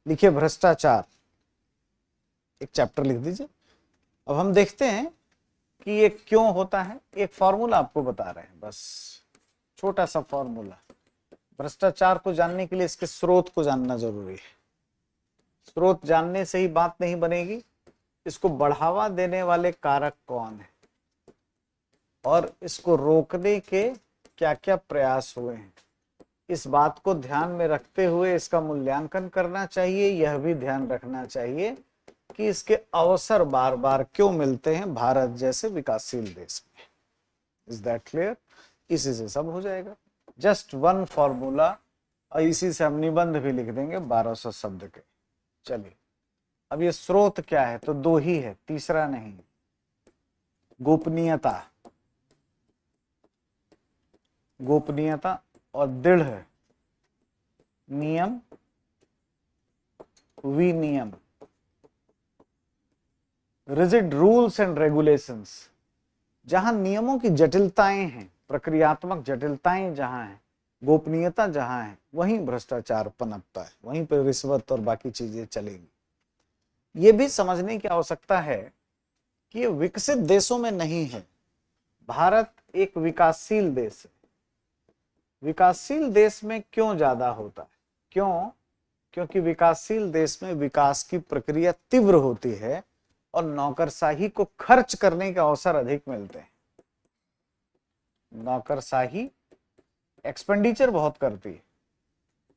लिखिए भ्रष्टाचार, एक चैप्टर लिख दीजिए। अब हम देखते हैं कि ये क्यों होता है। एक फॉर्मूला आपको बता रहे हैं, बस छोटा सा फॉर्मूला। भ्रष्टाचार को जानने के लिए इसके स्रोत को जानना जरूरी है। स्रोत जानने से ही बात नहीं बनेगी, इसको बढ़ावा देने वाले कारक कौन है और इसको रोकने के क्या क्या प्रयास हुए हैं, इस बात को ध्यान में रखते हुए इसका मूल्यांकन करना चाहिए। यह भी ध्यान रखना चाहिए कि इसके अवसर बार बार क्यों मिलते हैं भारत जैसे विकासशील देश में। Is that clear? इसी से सब हो जाएगा। जस्ट वन फॉर्मूला, और इसी से हम निबंध भी लिख देंगे 1200 शब्द के। चलिए, अब ये स्रोत क्या है? तो दो ही है, तीसरा नहीं। गोपनीयता, गोपनीयता और दृढ़ नियम विनियम, रिजिड रूल्स एंड रेगुलेशंस। जहां नियमों की जटिलताएं हैं, प्रक्रियात्मक जटिलताएं जहां हैं, गोपनीयता जहां है, वहीं भ्रष्टाचार पनपता है, वहीं पर रिश्वत और बाकी चीजें चलेंगी। ये भी समझने की आवश्यकता है कि ये विकसित देशों में नहीं है। भारत एक विकासशील देश है। विकासशील देश में क्यों ज्यादा होता है? क्यों? क्योंकि विकासशील देश में विकास की प्रक्रिया तीव्र होती है और नौकरशाही को खर्च करने के अवसर अधिक मिलते हैं। नौकरशाही एक्सपेंडिचर बहुत करती है,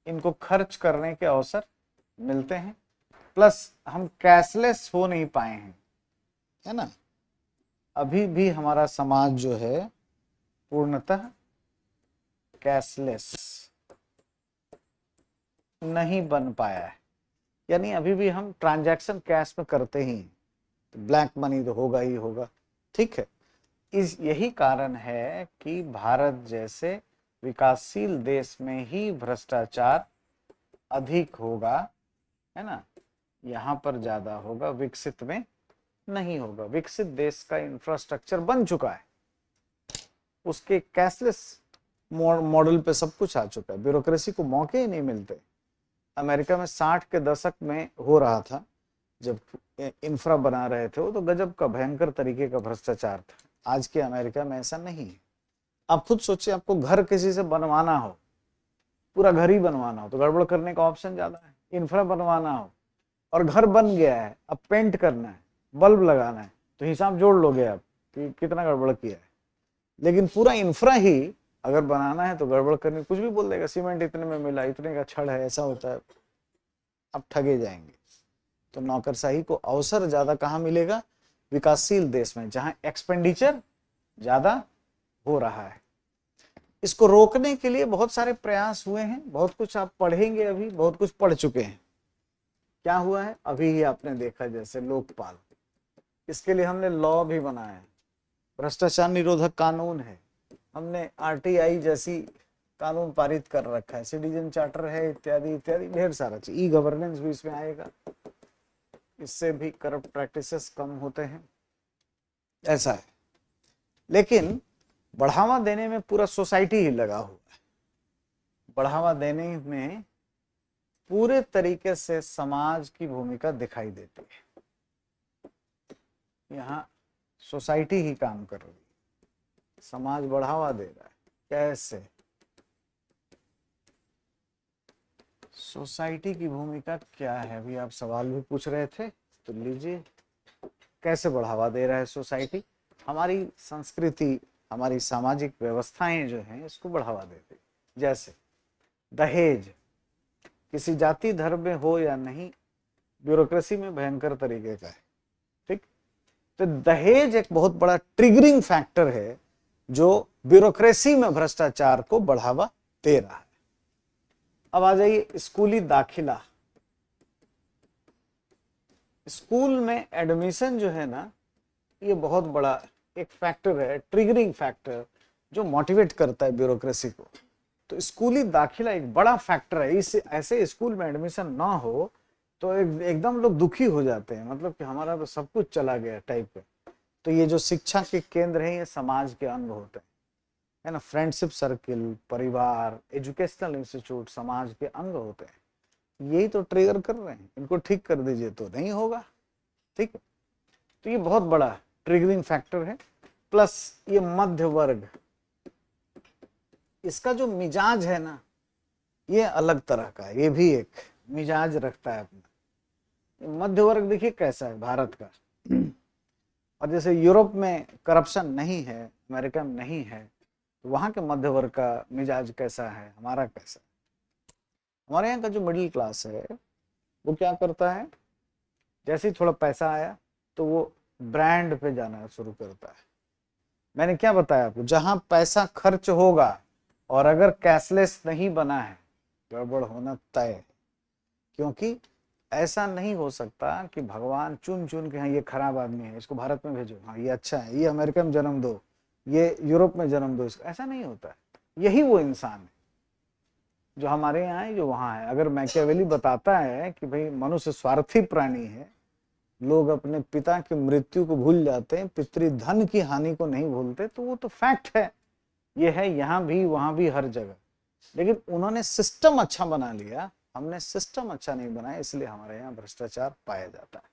इनको खर्च करने के अवसर मिलते हैं। प्लस हम कैशलेस हो नहीं पाए हैं, है ना। अभी भी हमारा समाज जो है पूर्णतः कैशलेस नहीं बन पाया है। यानी अभी भी हम ट्रांजैक्शन कैश में करते ही, तो ब्लैक मनी तो होगा ही होगा। ठीक है, यही कारण है कि भारत जैसे विकासशील देश में ही भ्रष्टाचार अधिक होगा, है ना। यहाँ पर ज्यादा होगा, विकसित में नहीं होगा। विकसित देश का इंफ्रास्ट्रक्चर बन चुका है, उसके कैशलेस मॉडल पे सब कुछ आ चुका है, ब्यूरोक्रेसी को मौके ही नहीं मिलते। अमेरिका में 60 के दशक में हो रहा था, जब इंफ्रा बना रहे थे वो, तो गजब का भयंकर तरीके का भ्रष्टाचार था। आज के अमेरिका में ऐसा नहीं है। आप खुद सोचिए, आपको घर किसी से बनवाना हो, पूरा घर ही बनवाना हो, तो गड़बड़ करने का ऑप्शन ज्यादा है। इंफ्रा बनवाना हो और घर बन गया है, अब पेंट करना है, बल्ब लगाना है, तो हिसाब जोड़ लोगे आप कि कितना गड़बड़ किया है। लेकिन पूरा इंफ्रा ही अगर बनाना है तो गड़बड़ करने कुछ भी बोल देगा, सीमेंट इतने में मिला, इतने का छड़ है, ऐसा होता है, आप ठगे जाएंगे। तो नौकरशाही को अवसर ज्यादा कहाँ मिलेगा? विकासशील देश में, जहां एक्सपेंडिचर ज्यादा हो रहा है। इसको रोकने के लिए बहुत सारे प्रयास हुए हैं, बहुत कुछ आप पढ़ेंगे, अभी बहुत कुछ पढ़ चुके हैं। क्या हुआ है अभी ही आपने देखा, जैसे लोकपाल, इसके लिए हमने लॉ भी बनाया है, भ्रष्टाचार निरोधक कानून है, हमने आरटीआई जैसी कानून पारित कर रखा है, सिटीजन चार्टर है, इत्यादि इत्यादि ढेर सारा चीज। ई गवर्नेंस भी इसमें आएगा, इससे भी करप्ट प्रैक्टिसेस कम होते हैं, ऐसा है। लेकिन बढ़ावा देने में पूरा सोसाइटी ही लगा हुआ है। बढ़ावा देने में पूरे तरीके से समाज की भूमिका दिखाई देती है। यहाँ सोसाइटी ही काम कर रही है, समाज बढ़ावा दे रहा है। कैसे? सोसाइटी की भूमिका क्या है? अभी आप सवाल भी पूछ रहे थे, तो लीजिए, कैसे बढ़ावा दे रहा है सोसाइटी? हमारी संस्कृति, हमारी सामाजिक व्यवस्थाएं जो हैं, इसको बढ़ावा देती। जैसे दहेज, किसी जाति धर्म में हो या नहीं, ब्यूरोक्रेसी में भयंकर तरीके का है। ठीक, तो दहेज एक बहुत बड़ा ट्रिगरिंग फैक्टर है जो ब्यूरोक्रेसी में भ्रष्टाचार को बढ़ावा दे रहा है। अब आ जाइए स्कूली दाखिला। स्कूल में एडमिशन जो है ना, ये बहुत बड़ा एक फैक्टर है, ट्रिगरिंग फैक्टर, जो मोटिवेट करता है ब्यूरोक्रेसी को। तो स्कूली दाखिला एक बड़ा फैक्टर है। इस ऐसे स्कूल में एडमिशन ना हो तो एकदम लोग दुखी हो जाते हैं, मतलब कि हमारा तो सब कुछ चला गया टाइप का। तो ये जो शिक्षा के केंद्र हैं, ये समाज के अंग होते हैं, है ना। फ्रेंडशिप सर्किल, परिवार, एजुकेशनल इंस्टीट्यूट समाज के अंग होते हैं। यही तो ट्रिगर कर रहे हैं, इनको ठीक कर दीजिए तो नहीं होगा। ठीक है, तो ये बहुत बड़ा ट्रिगरिंग फैक्टर है। प्लस ये मध्य वर्ग, इसका जो मिजाज है ना, ये अलग तरह का है, ये भी एक मिजाज रखता है अपना। मध्य वर्ग देखिए कैसा है भारत का। और जैसे यूरोप में करप्शन नहीं है, अमेरिका में नहीं है, तो वहां के मध्य वर्ग का मिजाज कैसा है, हमारा कैसा है? हमारे यहाँ का जो मिडिल क्लास है वो क्या करता है, जैसे ही थोड़ा पैसा आया तो वो ब्रांड पे जाना शुरू करता है। मैंने क्या बताया आपको, जहां पैसा खर्च होगा और अगर कैशलेस नहीं बना है, गड़बड़ होना तय है। क्योंकि ऐसा नहीं हो सकता कि भगवान चुन चुन के, हाँ ये खराब आदमी है इसको भारत में भेजो, हाँ ये अच्छा है, ये अमेरिका में जन्म दो, ये यूरोप में जन्म दो, इसको। ऐसा नहीं होता है। यही वो इंसान है जो हमारे यहाँ है, जो वहां है। अगर मैकियावेली बताता है कि भाई मनुष्य स्वार्थी प्राणी है, लोग अपने पिता की मृत्यु को भूल जाते हैं, पितृधन की हानि को नहीं भूलते, तो वो तो फैक्ट है। ये है यहाँ भी, वहां भी, हर जगह। लेकिन उन्होंने सिस्टम अच्छा बना लिया, हमने सिस्टम अच्छा नहीं बनाया, इसलिए हमारे यहाँ भ्रष्टाचार पाया जाता है।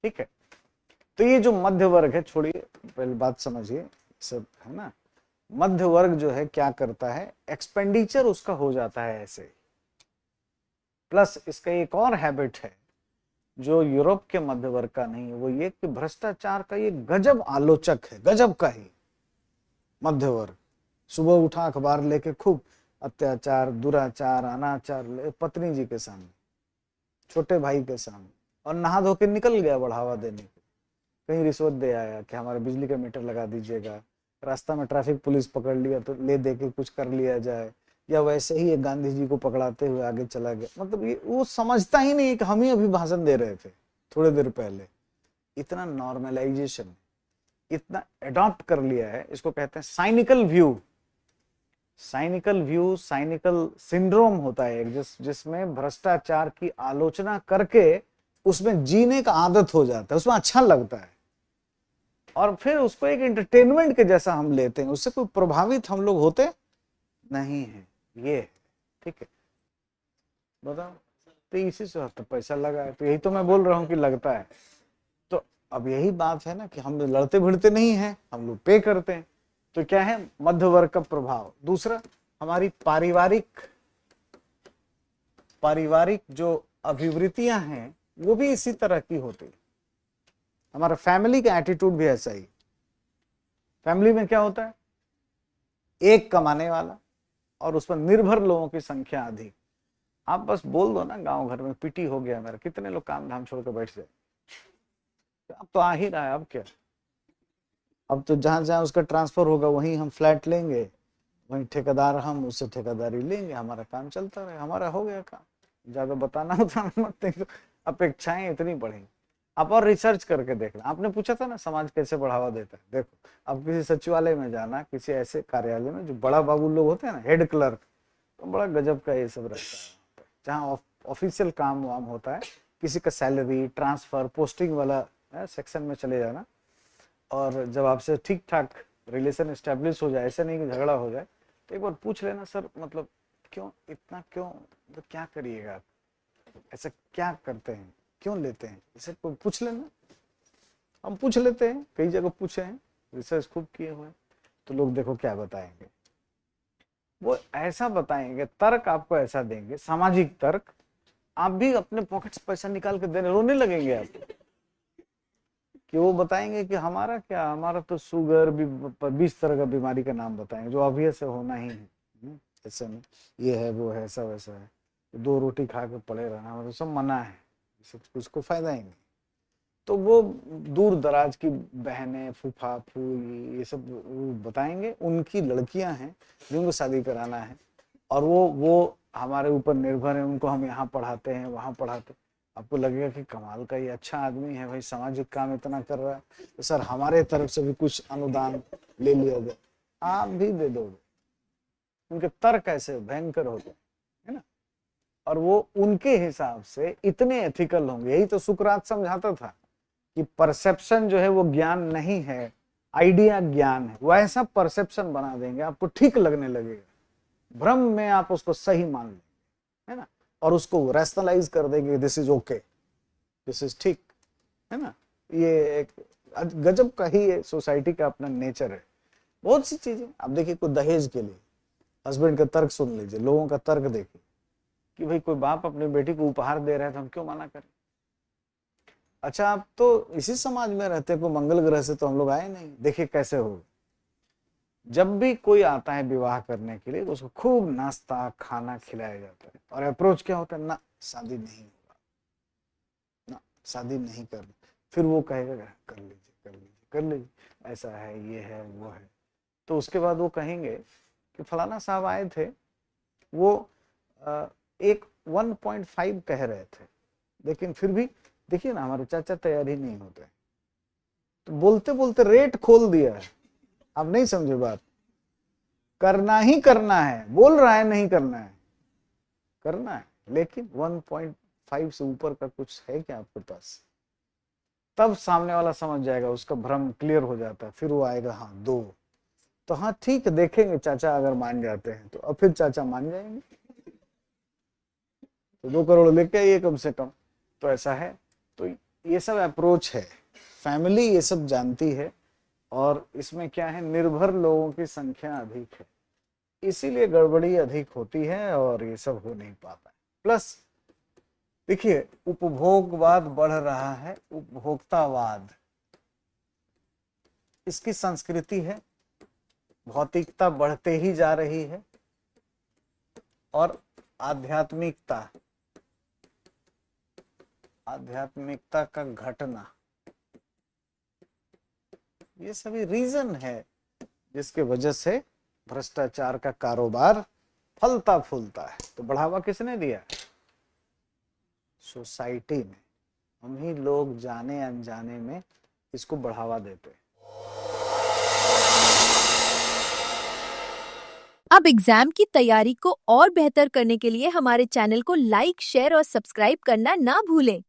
ठीक है, तो ये जो मध्य वर्ग है, छोड़िए पहले बात समझिए, सब है ना। मध्य वर्ग जो है क्या करता है, एक्सपेंडिचर उसका हो जाता है ऐसे। प्लस इसका एक और हैबिट है जो यूरोप के मध्य वर्ग का नहीं है, वो ये कि भ्रष्टाचार का ये गजब आलोचक है, गजब का ही मध्य वर्ग। सुबह उठा अखबार लेके खूब अत्याचार, दुराचार, अनाचार पत्नी जी के सामने, छोटे भाई के सामने, और नहा धो के निकल गया बढ़ावा देने को। कहीं रिश्वत दे आया कि हमारे बिजली का मीटर लगा दीजिएगा, रास्ता में ट्रैफिक पुलिस पकड़ लिया तो ले दे के कुछ कर लिया जाए, या वैसे ही एक गांधी जी को पकड़ाते हुए आगे चला गया। मतलब ये वो समझता ही नहीं कि हम ही अभी भाषण दे रहे थे थोड़ी देर पहले। इतना नॉर्मलाइजेशन, इतना अडॉप्ट कर लिया है, इसको कहते हैं cynical view. Cynical view, cynical syndrome होता है जिसमें भ्रष्टाचार की आलोचना करके उसमें जीने का आदत हो जाता है, उसमें अच्छा लगता है, और फिर उसको एक एंटरटेनमेंट के जैसा हम लेते हैं, उससे कोई प्रभावित हम लोग होते नहीं है। ये ठीक है, बताओ, तो इसी से तो पैसा लगा है, तो यही तो मैं बोल रहा हूं कि लगता है। तो अब यही बात है ना कि हम लड़ते भिड़ते नहीं हैं, हम लोग पे करते हैं। तो क्या है मध्य वर्ग का प्रभाव। दूसरा, हमारी पारिवारिक जो अभिवृत्तियां हैं वो भी इसी तरह की होती है। हमारा फैमिली का एटीट्यूड भी ऐसा ही। फैमिली में क्या होता है, एक कमाने वाला और उस पर निर्भर लोगों की संख्या अधिक। आप बस बोल दो ना गांव घर में पीटी हो गया मेरा, कितने लोग काम धाम छोड़कर बैठ जाए। अब तो आ ही रहा है, अब क्या, अब तो जहां जहां उसका ट्रांसफर होगा वहीं हम फ्लैट लेंगे, वहीं ठेकेदार, हम उससे ठेकेदारी लेंगे, हमारा काम चलता रहे, हमारा हो गया काम। ज्यादा बताना मत, तो अपेक्षाएं इतनी बढ़ेंगी। आप और रिसर्च करके देखना। आपने पूछा था ना समाज कैसे बढ़ावा देता है, देखो अब किसी सचिवालय में जाना, किसी ऐसे कार्यालय में जो बड़ा बाबू लोग होते हैं ना, हेड क्लर्क, तो बड़ा गजब का ये सब रहता है। जहाँ ऑफिशियल काम वाम होता है, किसी का सैलरी ट्रांसफर पोस्टिंग वाला सेक्शन में चले जाना, और जब आपसे ठीक ठाक रिलेशन एस्टेब्लिश हो जाए, ऐसे नहीं कि झगड़ा हो जाए, तो एक बार पूछ लेना, सर मतलब क्यों इतना, क्यों तो क्या करिएगा आप, ऐसा क्या करते हैं, क्यों लेते हैं, इसे पूछ लेना। हम पूछ लेते हैं, कई जगह पूछे हैं, रिसर्च खूब किए हुए हैं, तो लोग देखो क्या बताएंगे, वो ऐसा बताएंगे, तर्क आपको ऐसा देंगे, सामाजिक तर्क, आप भी अपने पॉकेट से पैसा निकाल के देने रोने लगेंगे आप, कि वो बताएंगे कि हमारा क्या, हमारा तो शुगर भी 20 तरह का बीमारी का नाम बताएंगे जो ऑब्वियस से होना ही है, ऐसे में ये है वो है ऐसा वैसा है, 2 रोटी खा के पड़े रहना मतलब सब मना है, सब कुछ को फायदा ही नहीं। तो वो दूर दराज की बहनें, फूफा फूई, ये सब बताएंगे, उनकी लड़कियां हैं जिनको शादी कराना है, और वो हमारे ऊपर निर्भर है, उनको हम यहाँ पढ़ाते हैं वहाँ पढ़ाते हैं। आपको लगेगा कि कमाल का ये अच्छा आदमी है भाई, सामाजिक काम इतना कर रहा है, तो सर हमारे तरफ से भी कुछ अनुदान ले लिया जाए, आप भी दे दोगे। उनके तर्क ऐसे भयंकर होते है ना, और वो उनके हिसाब से इतने एथिकल होंगे। यही तो सुकरात समझाता था कि परसेप्शन जो है वो ज्ञान नहीं है, आइडिया ज्ञान है। वैसा परसेप्शन बना देंगे, आपको ठीक लगने लगेगा, भ्रम में आप उसको सही मान लेंगे, है ना। और उसको रैशनलाइज कर देंगे, this is okay, this is ठीक, है ना। ये एक गजब का ही सोसाइटी का अपना नेचर है। बहुत सी चीजें अब देखिए, कोई दहेज के लिए हस्बैंड का तर्क सुन लीजिए, लोगों का तर्क देखिए कि भाई कोई बाप अपनी बेटी को उपहार दे रहा है तो हम क्यों मना करें। अच्छा, आप तो इसी समाज में रहते, कोई मंगल ग्रह से तो हम लोग आए नहीं। देखिए कैसे हो, जब भी कोई आता है विवाह करने के लिए तो उसको खूब नाश्ता खाना खिलाया जाता है, और अप्रोच क्या होता है, ना शादी नहीं होगा, ना शादी नहीं करनी। फिर वो कहेगा कर लीजिए कर लीजिए कर लीजिए, ऐसा है, ये है, वो है। तो उसके बाद वो कहेंगे कि फलाना साहब आए थे, वो एक 1.5 कह रहे थे, लेकिन फिर भी देखिए ना हमारे चाचा तैयार ही नहीं होते, तो बोलते बोलते रेट खोल दिया है। आप नहीं समझे बात, करना ही करना है, बोल रहा है नहीं करना है, करना है, लेकिन 1.5 से ऊपर का कुछ है क्या आपके पास, तब सामने वाला समझ जाएगा, उसका भ्रम क्लियर हो जाता है। फिर वो आएगा हाँ 2, तो हाँ ठीक है, देखेंगे चाचा अगर मान जाते हैं तो। अब फिर चाचा मान जाएंगे तो 2 करोड़ लेके आइए कम से कम। तो ऐसा है, तो ये सब अप्रोच है, फैमिली ये सब जानती है, और इसमें क्या है, निर्भर लोगों की संख्या अधिक है, इसीलिए गड़बड़ी अधिक होती है और ये सब हो नहीं पाता है। प्लस देखिए, उपभोगवाद बढ़ रहा है, उपभोक्तावाद इसकी संस्कृति है, भौतिकता बढ़ते ही जा रही है, और आध्यात्मिकता का घटना, ये सभी रीजन है जिसके वजह से भ्रष्टाचार का कारोबार फलता फूलता है। तो बढ़ावा किसने दिया, सोसाइटी ने। हम ही लोग जाने अनजाने में इसको बढ़ावा देते हैं। अब एग्जाम की तैयारी को और बेहतर करने के लिए हमारे चैनल को लाइक, शेयर और सब्सक्राइब करना ना भूलें।